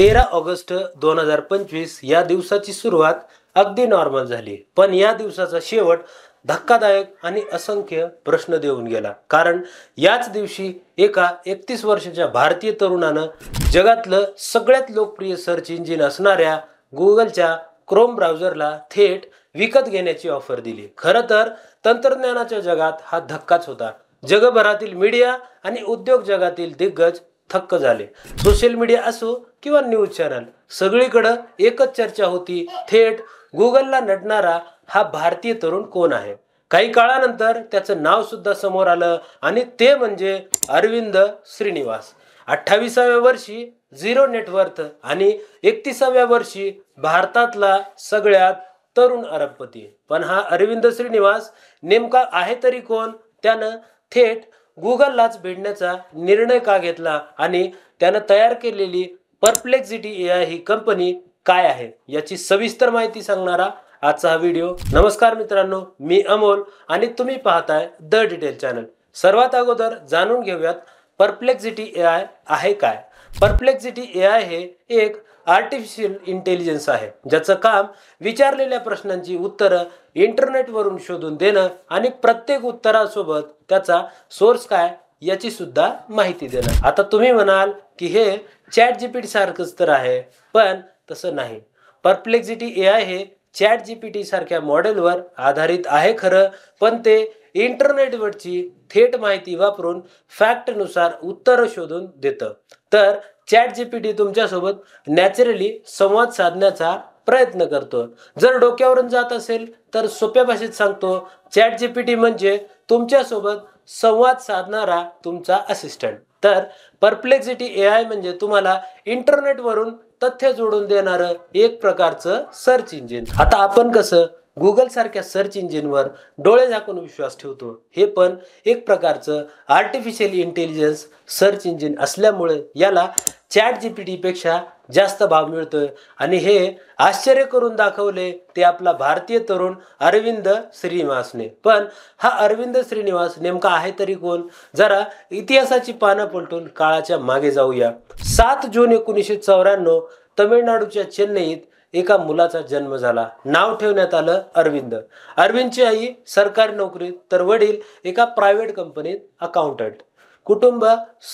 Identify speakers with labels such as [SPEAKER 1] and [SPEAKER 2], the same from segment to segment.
[SPEAKER 1] 13 August 2025 या दिवसाची सुरुवात अगदी नॉर्मल झाली, पण या दिवसाचा शेवट धक्कादायक आणि असंख्य प्रश्न देऊन गेला. कारण याच दिवशी एका 31 वर्षाच्या भारतीय तरुणानं जगातलं सगळ्यात लोकप्रिय सर्च इंजिन असणाऱ्या गुगलच्या क्रोम ब्राउझरला थेट विकत घेण्याची ऑफर दिली. खरं तर तंत्रज्ञानाच्या जगात हा धक्काच होता. जगभरातील मीडिया आणि उद्योग जगातील दिग्गज थक्क झाले. सोशल मीडिया असो किंवा न्यूज चॅनल, सगळीकडे एकच चर्चा होती, थेट गुगलला नडणारा हा भारतीय तरुण कोण आहे. काही काळानंतर त्याचं नाव सुद्धा समोर आलं आणि ते म्हणजे अरविंद श्रीनिवास. 28व्या वर्षी झिरो नेटवर्थ आणि 31व्या वर्षी भारतातला सगळ्यात तरुण अरबपती. पण हा अरविंद श्रीनिवास नेमका आहे तरी कोण? त्यानं थेट गुगललाच भेटण्याचा निर्णय का घेतला आणि त्यानं तयार केलेली परप्लेक्सिटी AI ही कंपनी काय आहे याची सविस्तर माहिती सांगणारा आजचा हा व्हिडिओ. नमस्कार मित्रांनो, मी अमोल आणि तुम्ही पाहताय द डिटेल चॅनल. सर्वात अगोदर जाणून घेऊयात परप्लेक्सिटी AI आहे काय. परप्लेक्सिटी AI हे एक आर्टिफिशियल इंटेलिजन्स आहे, ज्याचं काम विचारलेल्या प्रश्नांची उत्तरं इंटरनेटवरून शोधून देणं आणि प्रत्येक उत्तरासोबत त्याचा सोर्स काय याची सुद्धा माहिती देणं. आता तुम्ही म्हणाल की हे चॅट जीपीटी सारखंच तर आहे, पण तसं नाही. परप्लेक्सिटी AI हे चॅट जीपीटी सारख्या मॉडेलवर आधारित आहे खरं, पण ते इंटरनेटवरची थेट माहिती वापरून फॅक्टनुसार उत्तरं शोधून देतं. तर चॅट जीपीटी तुमच्यासोबत नॅचरली संवाद साधण्याचा प्रयत्न करतो. जर डोक्यावरून जात असेल तर सोप्या भाषेत सांगतो, चॅट जीपीटी म्हणजे तुमच्यासोबत संवाद साधणारा तुमचा असिस्टंट. तर परप्लेक्सिटी AI म्हणजे तुम्हाला इंटरनेटवरून तथ्य जोडून देणारं एक प्रकारचं सर्च इंजिन. आता आपण कसं गुगल सारख्या सर्च इंजिनवर डोळे झाकून विश्वास ठेवतो, हे पण एक प्रकारचं आर्टिफिशियल इंटेलिजन्स सर्च इंजिन असल्यामुळे याला चॅट जीपीटी पेक्षा जास्त भाव मिळतोय. आणि हे आश्चर्य करून दाखवले ते आपला भारतीय तरुण अरविंद श्रीनिवासने. पण हा अरविंद श्रीनिवास नेमका आहे तरी कोण? जरा इतिहासाची पानं पलटून काळाच्या मागे जाऊया. 7 जून 1994 तमिळनाडूच्या चेन्नईत एका मुलाचा जन्म झाला. नाव ठेवण्यात आलं अरविंद. अरविंदची आई सरकारी नोकरीत तर वडील एका प्रायव्हेट कंपनीत अकाउंटंट. कुटुंब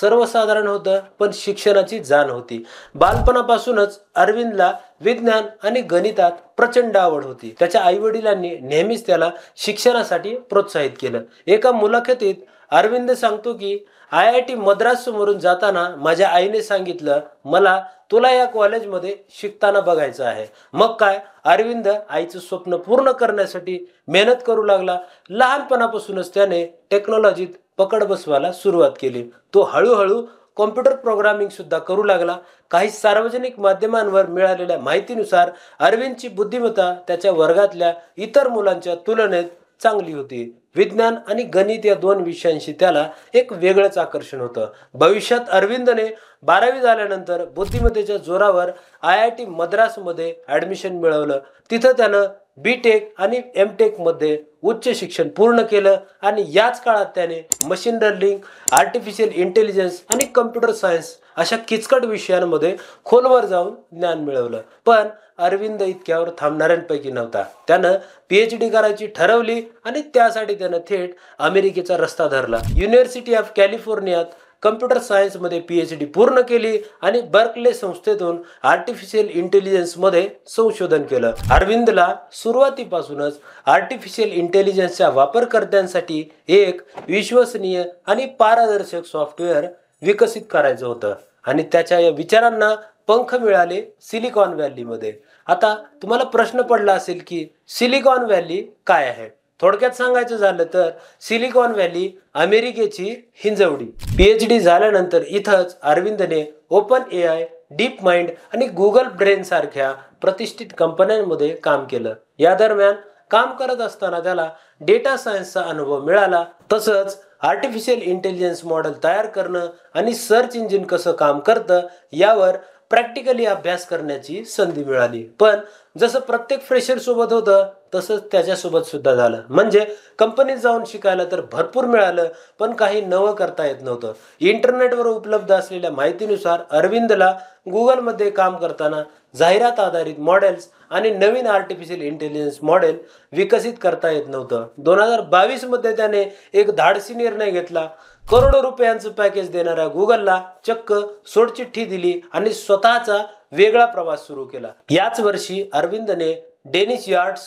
[SPEAKER 1] सर्वसाधारण होतं, पण शिक्षणाची जाण होती. बालपणापासूनच अरविंदला विज्ञान आणि गणितात प्रचंड आवड होती. त्याच्या आई वडिलांनी नेहमीच त्याला शिक्षणासाठी प्रोत्साहित केलं. एका मुलाखतीत अरविंद सांगतो की IIT मद्रास समोरून जाताना माझ्या आईने सांगितलं, मला तुला या कॉलेजमध्ये शिकताना बघायचं आहे. मग काय, अरविंद आईचं स्वप्न पूर्ण करण्यासाठी मेहनत करू लागला. लहानपणापासूनच त्याने टेक्नॉलॉजीत पकड बसवायला सुरुवात केली. तो हळूहळू कॉम्प्युटर प्रोग्रामिंग सुद्धा करू लागला. काही सार्वजनिक माध्यमांवर मिळालेल्या माहितीनुसार अरविंदची बुद्धिमत्ता त्याच्या वर्गातल्या इतर मुलांच्या तुलनेत चांगली होती. विज्ञान आणि गणित या 2 विषयांशी त्याला एक वेगळंच आकर्षण होतं. भविष्यात अरविंदने 12वी झाल्यानंतर बुद्धिमत्तेच्या जोरावर IIT मद्रासमध्ये ॲडमिशन मिळवलं. तिथं त्यानं BTech आणि MTech मध्ये उच्च शिक्षण पूर्ण केलं आणि याच काळात त्याने मशीन लर्निंग, आर्टिफिशियल इंटेलिजन्स आणि कम्प्युटर सायन्स अशा किचकट विषयांमध्ये खोलवर जाऊन ज्ञान मिळवलं. पण अरविंद इतक्यावर थांबणाऱ्यांपैकी नव्हता. त्यानं PhD करायची ठरवली आणि त्यासाठी त्यानं थेट अमेरिकेचा रस्ता धरला. युनिव्हर्सिटी ऑफ कॅलिफोर्नियात कम्प्युटर सायन्समध्ये PhD पूर्ण केली आणि बर्कले संस्थेतून आर्टिफिशियल इंटेलिजन्समध्ये संशोधन केलं. अरविंदला सुरुवातीपासूनच आर्टिफिशियल इंटेलिजन्सच्या वापरकर्त्यांसाठी एक विश्वसनीय आणि पारदर्शक सॉफ्टवेअर विकसित करायचं होतं आणि त्याच्या या विचारांना पंख मिळाले सिलिकॉन व्हॅलीमध्ये. आता तुम्हाला प्रश्न पडला असेल की सिलिकॉन व्हॅली काय आहे? थोडक्यात सांगायचं झालं तर सिलिकॉन व्हॅली अमेरिकेची हिंजवडी. PhD झाल्यानंतर इथंच अरविंदने ओपन AI, डीप माइंड आणि गुगल ब्रेन सारख्या प्रतिष्ठित कंपन्यांमध्ये काम केलं. या दरम्यान काम करत असताना त्याला डेटा सायन्सचा अनुभव मिळाला. तसंच आर्टिफिशियल इंटेलिजन्स मॉडेल तयार करणं आणि सर्च इंजिन कसं काम करतं यावर प्रॅक्टिकली अभ्यास करण्याची संधी मिळाली. पण जसं प्रत्येक फ्रेशर सोबत होतं तसंच त्याच्यासोबत सुद्धा झालं. म्हणजे कंपनीत जाऊन शिकायला तर भरपूर मिळालं, पण काही नवं करता येत नव्हतं. इंटरनेटवर उपलब्ध असलेल्या माहितीनुसार अरविंदला गुगलमध्ये काम करताना जाहिरात आधारित मॉडेल्स आणि नवीन आर्टिफिशियल इंटेलिजन्स मॉडेल विकसित करता येत नव्हतं. 2022 मध्ये त्याने एक धाडसी निर्णय घेतला. करोडो रुपयांचं पॅकेज देणाऱ्या गुगलला चक्क सोडचिठ्ठी दिली आणि स्वतःचा वेगळा प्रवास सुरू केला. याच वर्षी अरविंदने डेनिस यार्ड्स,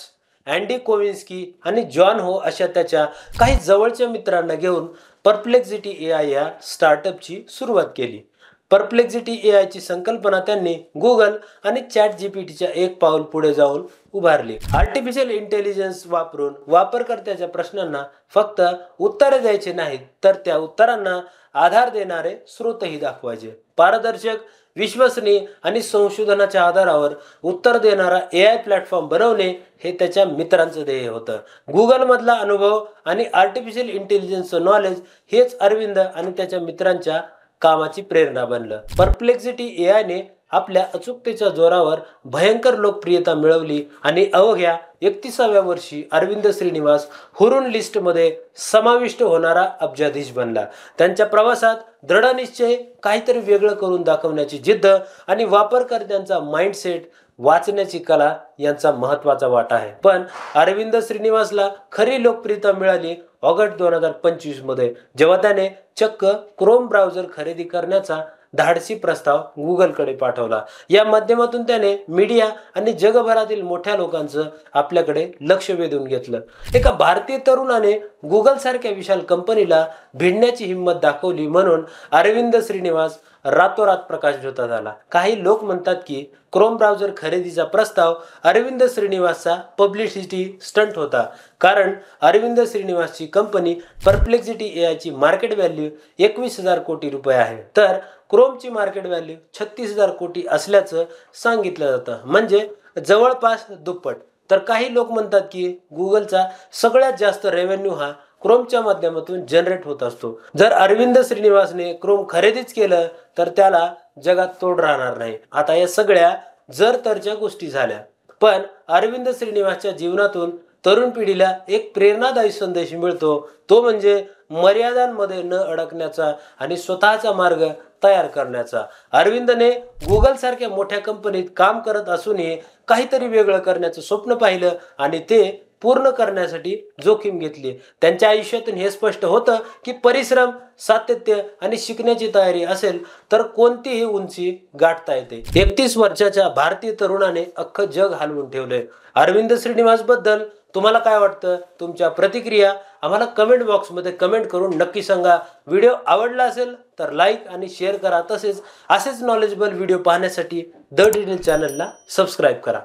[SPEAKER 1] अँडी कोविन्स्की आणि जॉन हो अशा त्याच्या काही जवळच्या मित्रांना घेऊन परप्लेक्झिटी AI या स्टार्टअपची सुरुवात केली. परप्लेक्झिटी AI ची संकल्पना त्यांनी गुगल आणि ChatGPTच्या एक पाऊल पुढे जाऊन उभारली. आर्टिफिशियल इंटेलिजन्स वापरून वापरकर्त्याच्या प्रश्नांना फक्त उत्तरे द्यायची नाहीत, तर त्या उत्तरांना आधार देणारे स्रोतही दाखवायचे. पारदर्शक, विश्वसनीय आणि संशोधनाच्या आधारावर उत्तर देणारा AI प्लॅटफॉर्म बनवणे हे त्याच्या मित्रांचं ध्येय होतं. गुगलमधला अनुभव आणि आर्टिफिशियल इंटेलिजन्सचं नॉलेज हेच अरविंद आणि त्याच्या मित्रांच्या कामाची प्रेरणा बनलं. परप्लेक्झिटी AIने आपल्या अचूकतेच्या जोरावर भयंकर लोकप्रियता मिळवली आणि अवघ्या 31व्या वर्षी अरविंद श्रीनिवास हुरून लिस्टमध्ये समाविष्ट होणारा अब्जाधीश बनला. त्यांच्या प्रवासात दृढ निश्चय, काहीतरी वेगळं करून दाखवण्याची जिद्द आणि वापरकर्त्यांचा माइंडसेट वाचण्याची कला यांचा महत्त्वाचा वाटा आहे. पण अरविंद श्रीनिवासला खरी लोकप्रियता मिळाली ऑगस्ट 2025 मध्ये, जेव्हा त्याने चक्क क्रोम ब्राउझर खरेदी करण्याचा धाडसी प्रस्ताव गुगलकडे पाठवला. या माध्यमातून त्याने मीडिया आणि जगभरातील मोठ्या लोकांचं आपल्याकडे लक्ष वेधून घेतलं. एका भारतीय तरुणाने गुगल सारख्या विशाल कंपनीला भिडण्याची हिंमत दाखवली म्हणून अरविंद श्रीनिवास रातोरात प्रकाशझोतात आला. काही लोक म्हणतात की क्रोम ब्राउझर खरेदीचा प्रस्ताव अरविंद श्रीनिवासचा पब्लिसिटी स्टंट होता, कारण अरविंद श्रीनिवासची कंपनी परप्लेक्झिटी AI ची मार्केट व्हॅल्यू 21,000 कोटी रुपये आहे, तर क्रोमची मार्केट व्हॅल्यू 36,000 कोटी असल्याचं सांगितलं जातं, म्हणजे जवळपास दुप्पट. तर काही लोक म्हणतात की गुगलचा सगळ्यात जास्त रेव्हेन्यू हा क्रोमच्या माध्यमातून जनरेट होत असतो. जर अरविंद श्रीनिवासने क्रोम खरेदीच केलं तर त्याला जगात तोड राहणार नाही. आता या सगळ्या जर तरच्या गोष्टी झाल्या, पण अरविंद श्रीनिवासच्या जीवनातून तरुण पिढीला एक प्रेरणादायी संदेश मिळतो, तो म्हणजे मर्यादांमध्ये न अडकण्याचा आणि स्वतःचा मार्ग तयार करण्याचा. अरविंदने गुगल सारख्या मोठ्या कंपनीत काम करत असूनही काहीतरी वेगळं करण्याचं स्वप्न पाहिलं आणि ते पूर्ण करण्यासाठी जोखीम घेतली. त्यांच्या आयुष्यातून हे स्पष्ट होतं की परिश्रम, सातत्य आणि शिकण्याची तयारी असेल तर कोणतीही उंची गाठता येते. 31 वर्षाच्या भारतीय तरुणाने अख्खं जग हलवून ठेवलंय. अरविंद श्रीनिवास बद्दल तुम्हाला काय वाटतं? तुमच्या प्रतिक्रिया आम्हाला कमेंट बॉक्समध्ये कमेंट करून नक्की सांगा. व्हिडिओ आवडला असेल तर लाईक आणि शेअर करा. तसेच असेच नॉलेजेबल व्हिडिओ पाहण्यासाठी द डिटेल चॅनलला सबस्क्राईब करा.